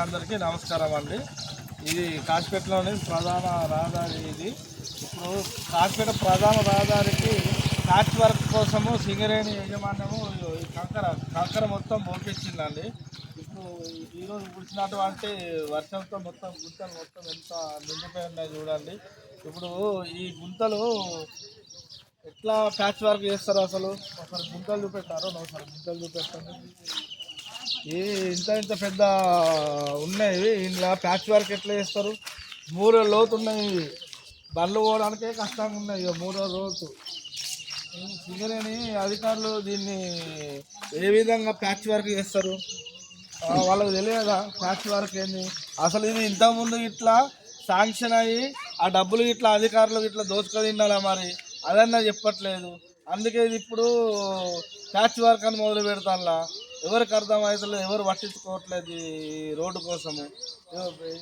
అందరికీ నమస్కారం అండి. ఇది కాశీపేటలోని ప్రధాన రహదారి. ఇది ఇప్పుడు కాశీపేట ప్రధాన రహదారికి ప్యాచ్ వర్క్ కోసము సింగరేణి యజమాన్యము ఈ కంకర మొత్తం మోపించిందండి. ఇప్పుడు ఈరోజు కురిసినటువంటి వర్షంతో మొత్తం గుంతలు మొత్తం ఎంత నిండిపోయి ఉన్నాయి చూడండి. ఇప్పుడు ఈ గుంతలు ఎట్లా ప్యాచ్ వర్క్ చేస్తారు అసలు? ఒకసారి గుంతలు చూపెట్టారు, ఒకసారి గుంతలు చూపెట్టారు. ఇంత పెద్ద ఉన్నాయి. ఇంట్లో ప్యాచ్ వర్క్ ఎట్లా చేస్తారు? 3 లోతు ఉన్నాయి. బండ్లు పోవడానికే కష్టంగా ఉన్నాయి. 3 లోతు. సింగరేణి అధికారులు దీన్ని ఏ విధంగా ప్యాచ్ వర్క్ చేస్తారు? వాళ్ళకి తెలియదా ప్యాచ్ వర్క్ ఏంది అసలు? ఇది ఇంతకుముందు ఇట్లా శాంక్షన్ అయ్యి ఆ డబ్బులు ఇట్లా అధికారులు ఇట్లా దోచుకొని తినాలా? మరి అదన్నా చెప్పట్లేదు. అందుకే ఇది ఇప్పుడు ప్యాచ్ వర్క్ అని మొదలు పెడతానులా. ఎవరికి అర్థమవుతలేదు, ఎవరు పట్టించుకోవట్లేదు ఈ రోడ్డు కోసము.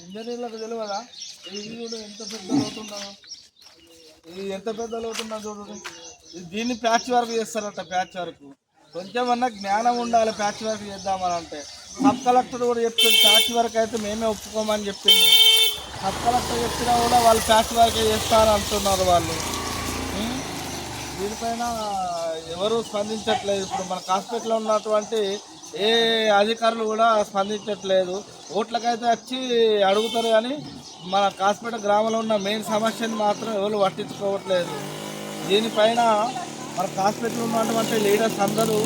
ఇంజనీర్లకు తెలియదా ఇది కూడా ఎంత పెద్ద లోతుందో? ఇది ఎంత పెద్ద లోతుందో చూడండి. దీన్ని ప్యాచ్ వర్క్ చేస్తారట. ప్యాచ్ వర్క్ కొంచెమన్నా జ్ఞానం ఉండాలి. ప్యాచ్ వర్క్ చేద్దామని అంటే సబ్ కలెక్టర్ కూడా చెప్పింది ప్యాచ్ వర్క్ అయితే మేమే ఒప్పుకోమని చెప్పింది. సబ్ కలెక్టర్ చెప్పినా కూడా వాళ్ళు ప్యాచ్ వర్క్ చేస్తారని అంటున్నారు వాళ్ళు. దీనిపైన ఎవరు స్పందించట్లేదు. ఇప్పుడు మన హాస్పిటల్లో ఉన్నటువంటి ఏ అధికారులు కూడా స్పందించట్లేదు. ఓట్లకైతే వచ్చి అడుగుతారు కానీ మన హాస్పిటల్ గ్రామంలో ఉన్న మెయిన్ సమస్యను మాత్రం ఎవరు పట్టించుకోవట్లేదు. దీనిపైన మన హాస్పిటల్లో ఉన్నటువంటి లీడర్స్ అందరూ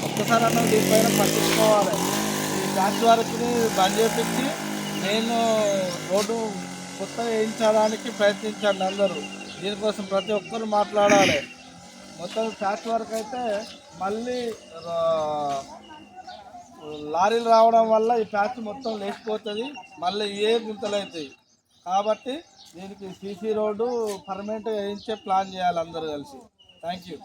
ఒక్కసారి అన్న దీనిపైన పట్టించుకోవాలి. ఈ ప్యాచ్ వర్క్ని బంద్ చేపించి నేను రోడ్డు కొత్తగా వేయించడానికి ప్రయత్నించండి అందరూ. దీనికోసం ప్రతి ఒక్కరు మాట్లాడాలి. మొత్తం ప్యాచ్ వర్క్ అయితే మళ్ళీ లారీలు రావడం వల్ల ఈ ప్యాచ్ మొత్తం లేచిపోతుంది. మళ్ళీ గుంతలు అవుతాయి. కాబట్టి దీనికి సీసీ రోడ్డు పర్మనెంట్గా వేయించే ప్లాన్ చేయాలి అందరూ కలిసి. Thank you.